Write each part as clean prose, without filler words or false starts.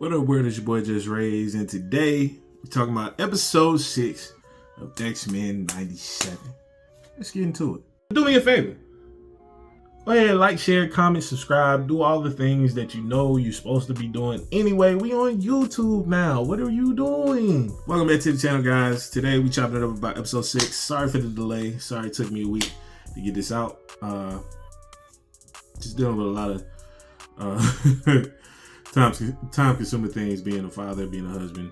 What up, word? It's your boy JusRzd, and today we're talking about episode 6 of X-Men 97. Let's get into it. Do me a favor. Go ahead, like, share, comment, subscribe, do all the things that you know you're supposed to be doing. Anyway, we on YouTube now. What are you doing? Welcome back to the channel, guys. Today we chopping it up about episode 6. Sorry for the delay. Sorry it took me a week to get this out. Just dealing with a lot of time-consuming things, being a father, being a husband,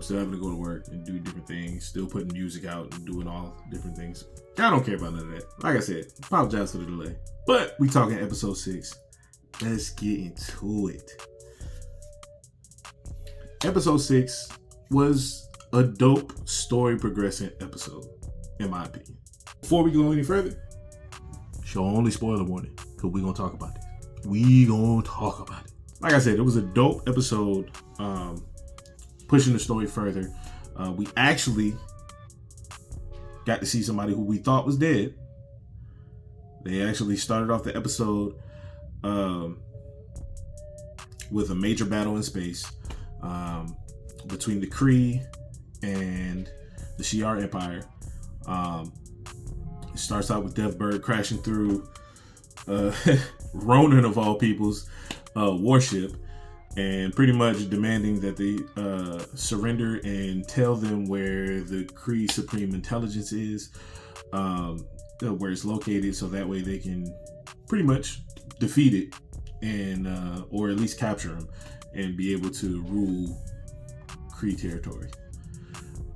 still having to go to work and do different things, still putting music out and doing all different things. I don't care about none of that. Like I said, apologize for the delay. But we talking episode 6. Let's get into it. Episode 6 was a dope story progressing episode, in my opinion. Before we go any further, show only spoiler warning, because we're going to talk about this. We going to talk about it. Like I said, it was a dope episode, pushing the story further. We actually got to see somebody who we thought was dead. They actually started off the episode with a major battle in space between the Kree and the Shi'ar Empire. It starts out with Deathbird crashing through Ronan of all people's warship and pretty much demanding that they surrender and tell them where the Kree Supreme Intelligence is, where it's located, so that way they can pretty much defeat it and or at least capture them and be able to rule Kree territory.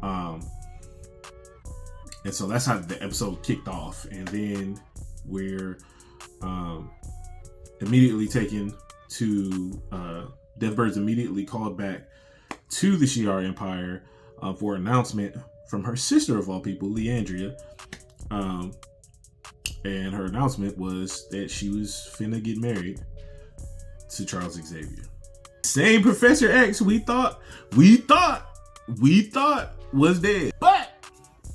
And so that's how the episode kicked off, and then we're immediately taken to Deathbird's immediately called back to the Shi'ar Empire for an announcement from her sister of all people, Leandria. And her announcement was that she was finna get married to Charles Xavier. Same Professor X we thought was dead. But,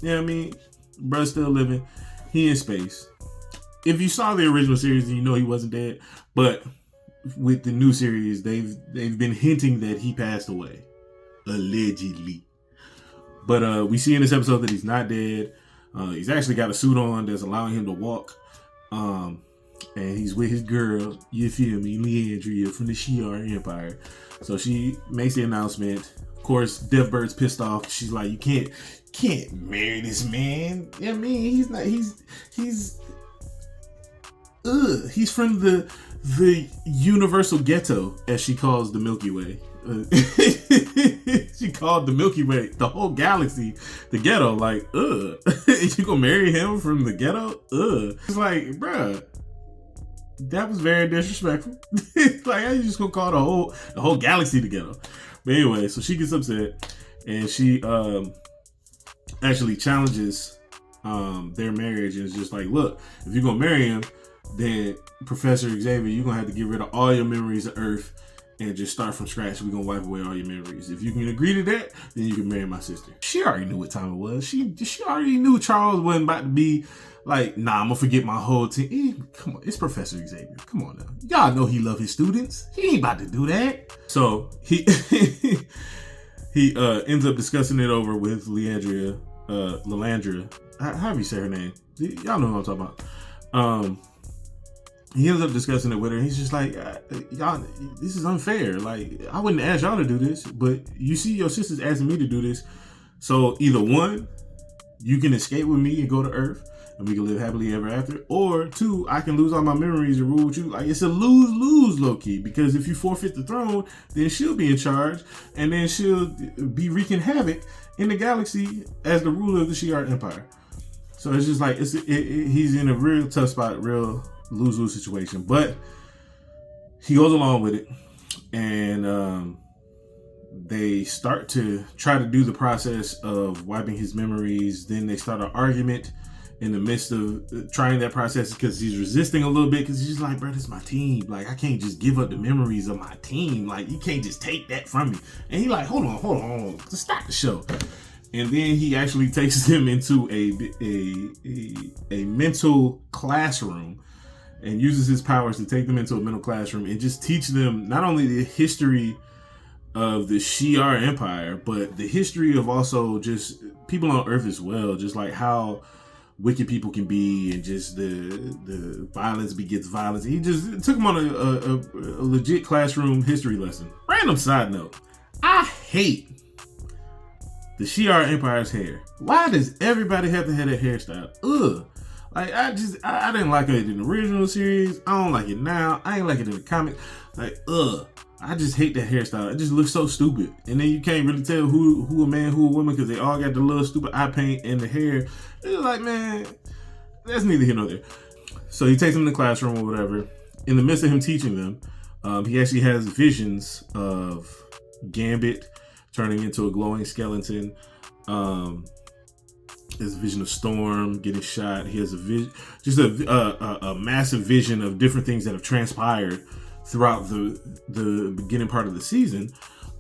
you know what I mean? Bruh's still living. He in space. If you saw the original series, you know he wasn't dead. But with the new series, they've been hinting that he passed away, allegedly. But we see in this episode that he's not dead. He's actually got a suit on that's allowing him to walk, and he's with his girl, you feel me, Leandria from the Shi'ar Empire. So she makes the announcement. Of course, Deathbird's pissed off. She's like, "You can't marry this man. I mean, he's from the universal ghetto, as she calls the Milky Way." She called the Milky Way, the whole galaxy, the ghetto. Like, you gonna marry him from the ghetto? It's like, bruh, that was very disrespectful. Like, how you just gonna call the whole galaxy the ghetto? But anyway, so she gets upset, and she actually challenges their marriage, and it's just like, look, if you're gonna marry him, then Professor Xavier, you're gonna have to get rid of all your memories of Earth and just start from scratch. We're gonna wipe away all your memories. If you can agree to that, then you can marry my sister. She already knew what time it was. She already knew Charles wasn't about to be like, nah, I'm gonna forget my whole team. Come on, it's Professor Xavier. Come on now. Y'all know he love his students. He ain't about to do that. So he he ends up discussing it over with Leandria. How do you say her name? Y'all know what I'm talking about. He ends up discussing it with her. He's just like, y'all, this is unfair. Like, I wouldn't ask y'all to do this, but you see your sisters asking me to do this. So either one, you can escape with me and go to Earth and we can live happily ever after. Or two, I can lose all my memories and rule with you. Like, it's a lose-lose low-key, because if you forfeit the throne, then she'll be in charge, and then she'll be wreaking havoc in the galaxy as the ruler of the Shi'ar Empire. So it's just like, he's in a real tough spot, real lose-lose situation, but he goes along with it, and they start to try to do the process of wiping his memories. Then they start an argument in the midst of trying that process, because he's resisting a little bit, because he's just like, bro, this is my team. Like, I can't just give up the memories of my team. Like, you can't just take that from me. And he like, hold on, just stop the show. And then he actually takes them into a mental classroom and uses his powers to take them into a mental classroom and just teach them not only the history of the Shi'ar Empire, but the history of also just people on Earth as well, just like how wicked people can be, and just the violence begets violence. He just took him on a legit classroom history lesson. Random side note, I hate the Shi'ar Empire's hair. Why does everybody have to have that hairstyle? Ugh. Like, I didn't like it in the original series. I don't like it now. I ain't like it in the comics. Like, ugh. I just hate that hairstyle. It just looks so stupid. And then you can't really tell who a man, who a woman, because they all got the little stupid eye paint and the hair. It's like, man, that's neither here nor there. So he takes them to the classroom or whatever. In the midst of him teaching them, he actually has visions of Gambit turning into a glowing skeleton. There's a vision of Storm getting shot. He has a vision, just a massive vision of different things that have transpired throughout the beginning part of the season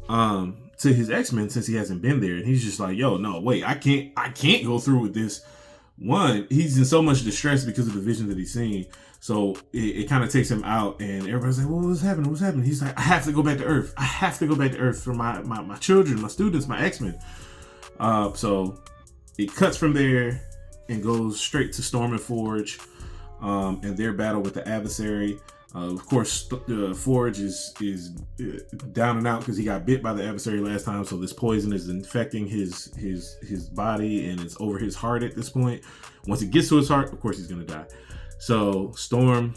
to his X-Men, since he hasn't been there. And he's just like, yo, no, wait, I can't go through with this. One, he's in so much distress because of the vision that he's seeing. So it kind of takes him out, and everybody's like, well, what's happening? What's happening? He's like, I have to go back to Earth. I have to go back to Earth for my children, my students, my X-Men. So it cuts from there and goes straight to Storm and Forge and their battle with the adversary. Of course, Forge is down and out because he got bit by the adversary last time. So this poison is infecting his body, and it's over his heart at this point. Once it gets to his heart, of course, he's going to die. So Storm,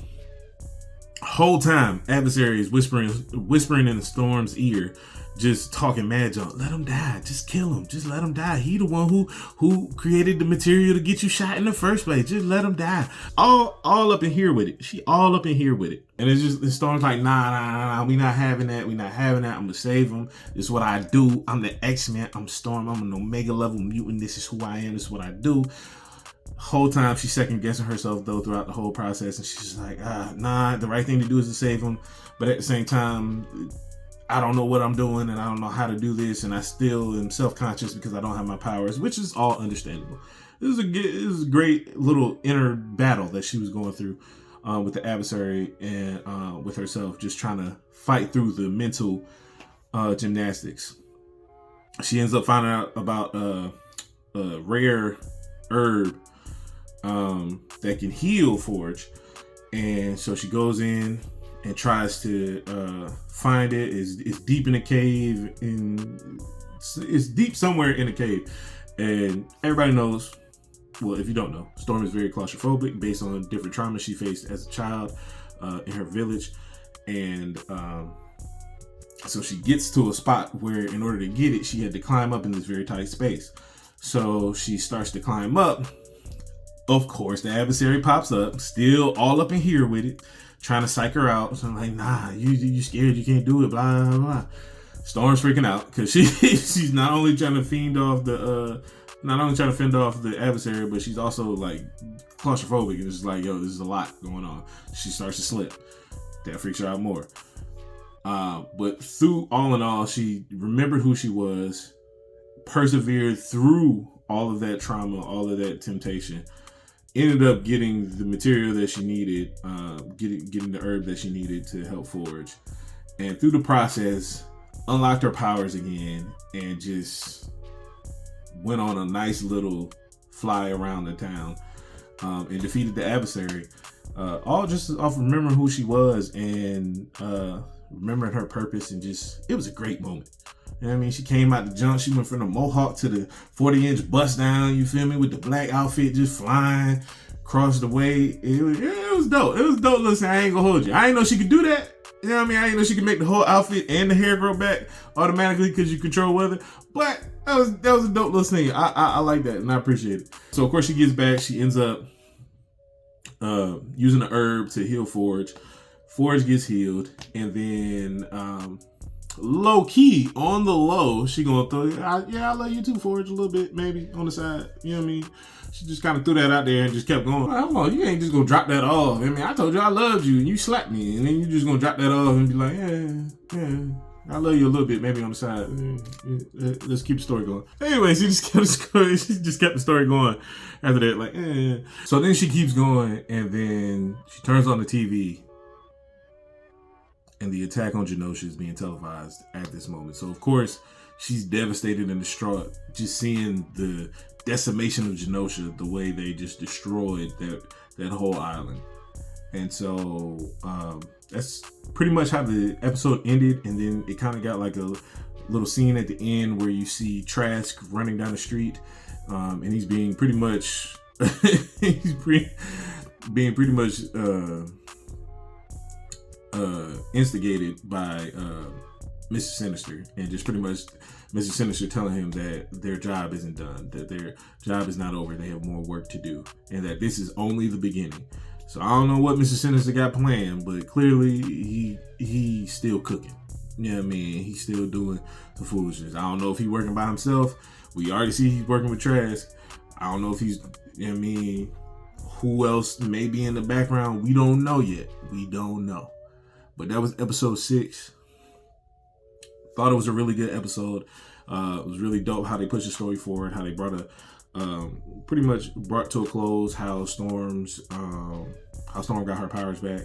whole time, adversary is whispering in Storm's ear, just talking mad junk. Let him die. Just kill him. Just let him die. He the one who created the material to get you shot in the first place. Just let him die. All up in here with it. She all up in here with it. And it's just, the Storm's like, nah. We not having that. I'm gonna save him. This is what I do. I'm the X-Men. I'm Storm. I'm an Omega level mutant. This is who I am. This is what I do. Whole time she's second guessing herself though throughout the whole process, and she's just like, nah, the right thing to do is to save him, but at the same time, I don't know what I'm doing, and I don't know how to do this, and I still am self-conscious because I don't have my powers, which is all understandable. This is a great little inner battle that she was going through with the adversary and with herself, just trying to fight through the mental gymnastics. She ends up finding out about a rare herb that can heal Forge, and so she goes in and tries to find it. It's deep in a cave, it's deep somewhere in a cave, and everybody knows, well, if you don't know, Storm is very claustrophobic based on different traumas she faced as a child in her village, and so she gets to a spot where in order to get it, she had to climb up in this very tight space. So she starts to climb up. Of course, the adversary pops up, still all up in here with it, trying to psych her out. So I'm like, nah, you scared, you can't do it, blah, blah, blah. Storm's freaking out because she's not only trying to fend off the adversary, but she's also like claustrophobic. And it's like, yo, this is a lot going on. She starts to slip. That freaks her out more. But through all in all, she remembered who she was, persevered through all of that trauma, all of that temptation, ended up getting the material that she needed, getting the herb that she needed to help Forge, and through the process unlocked her powers again and just went on a nice little fly around the town and defeated the adversary, all just off remembering who she was and remembering her purpose, and just, it was a great moment. You know what I mean? She came out the jump. She went from the mohawk to the 40-inch bust down, you feel me, with the black outfit just flying across the way. It was dope. It was dope. Listen, I ain't gonna hold you. I ain't know she could do that. You know what I mean? I ain't know she could make the whole outfit and the hair grow back automatically because you control weather. But that was a dope little thing. I like that, and I appreciate it. So of course she gets back. She ends up using the herb to heal Forge. Forge gets healed, and then low key, on the low, she gonna throw, I love you too, Forge, a little bit, maybe on the side. You know what I mean? She just kind of threw that out there and just kept going. Hold on, you ain't just gonna drop that off. I mean, I told you I loved you, and you slapped me, and then you just gonna drop that off and be like, yeah, I love you a little bit, maybe on the side. Let's keep the story going. Anyway, she just kept the story going after that, like, So then she keeps going, and then she turns on the TV. and the attack on Genosha is being televised at this moment. So of course she's devastated and distraught just seeing the decimation of Genosha, the way they just destroyed that whole island. And so that's pretty much how the episode ended. And then it kind of got like a little scene at the end where you see Trask running down the street, and he's being pretty much being pretty much instigated by Mr. Sinister, and just pretty much Mr. Sinister telling him that their job isn't done, that their job is not over, they have more work to do, and that this is only the beginning. So I don't know what Mr. Sinister got planned, but clearly he's still cooking. You know what I mean? He's still doing the foolishness. I don't know if he's working by himself. We already see he's working with Trask. I don't know if he's, you know what I mean, who else may be in the background. We don't know yet. We don't know. But that was episode 6. Thought it was a really good episode. It was really dope how they pushed the story forward, how they brought pretty much brought to a close how Storm got her powers back.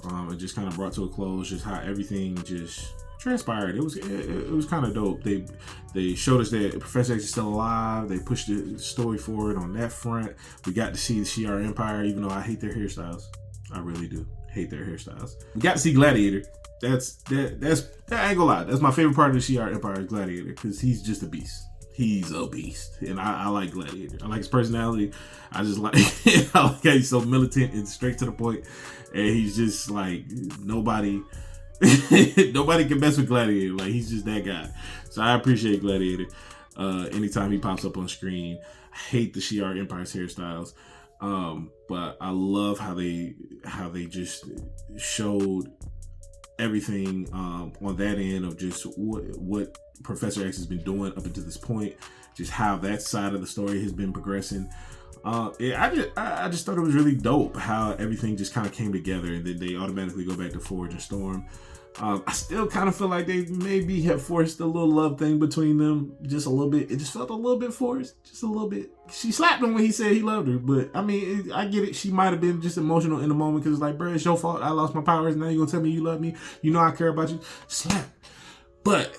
It just kind of brought to a close just how everything just transpired. It was kind of dope. They showed us that Professor X is still alive. They pushed the story forward on that front. We got to see the Shi'ar Empire, even though I hate their hairstyles. I really do hate their hairstyles. We got to see Gladiator. That's I ain't gonna lie. That's my favorite part of the Shi'ar Empire is Gladiator, because he's just a beast. He's a beast, and I like Gladiator. I like his personality. I just like I like how he's so militant and straight to the point, and he's just like nobody can mess with Gladiator. Like, he's just that guy. So I appreciate Gladiator. Anytime he pops up on screen, I hate the Shi'ar Empire's hairstyles, but I love how they just showed everything on that end of just what Professor X has been doing up until this point, just how that side of the story has been progressing. I just thought it was really dope how everything just kind of came together, and then they automatically go back to Forge and Storm. I still kind of feel like they maybe have forced a little love thing between them just a little bit. It just felt a little bit forced, just a little bit. She slapped him when he said he loved her, but I mean, I get it. She might have been just emotional in the moment because it's like, bro, it's your fault. I lost my powers. Now you're gonna tell me you love me. You know I care about you. Slap. But,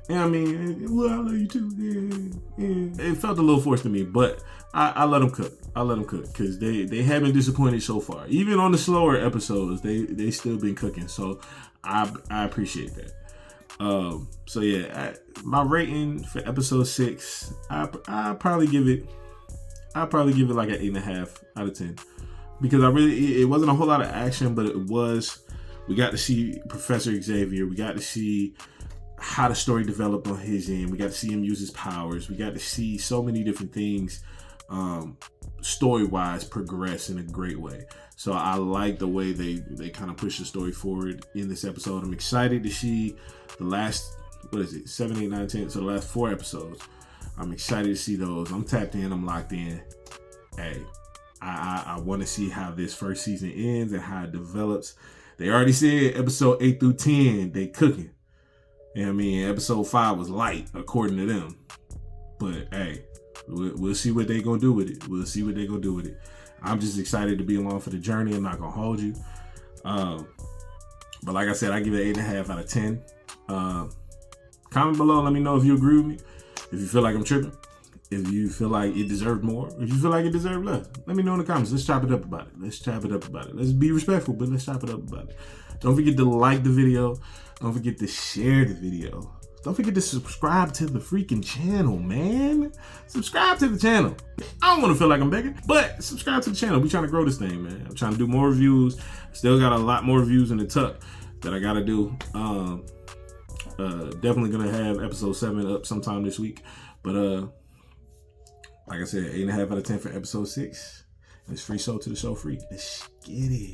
you know what I mean? Well, I love you too. Yeah. It felt a little forced to me, but I let them cook. I let them cook because they haven't disappointed so far. Even on the slower episodes, they still been cooking. So I appreciate that. So yeah, my rating for episode 6, I probably give it like an 8.5 out of 10, because it wasn't a whole lot of action, but we got to see Professor Xavier. We got to see how the story developed on his end. We got to see him use his powers. We got to see so many different things story-wise progress in a great way. So I like the way they kind of push the story forward in this episode. I'm excited to see the last, 7, 8, 9, 10, so the last 4 episodes. I'm excited to see those. I'm tapped in, I'm locked in. Hey, I want to see how this first season ends and how it develops. They already said episode 8 through 10, they cooking. You know what I mean? Episode 5 was light, according to them. But hey, we'll see what they gonna do with it. I'm just excited to be along for the journey. I'm not gonna hold you. But like I said, I give it 8.5 out of 10. Comment below, let me know if you agree with me. If you feel like I'm tripping. If you feel like it deserved more. If you feel like it deserved less. Let me know in the comments. Let's chop it up about it. Let's be respectful, but let's chop it up about it. Don't forget to like the video. Don't forget to share the video. Don't forget to subscribe to the freaking channel, man. Subscribe to the channel. I don't want to feel like I'm begging, but subscribe to the channel. We trying to grow this thing, man. I'm trying to do more reviews. Still got a lot more reviews in the tuck that I got to do. Definitely going to have episode 7 up sometime this week. But like I said, 8.5 out of 10 for episode 6. It's free soul to the show free. Let's get it.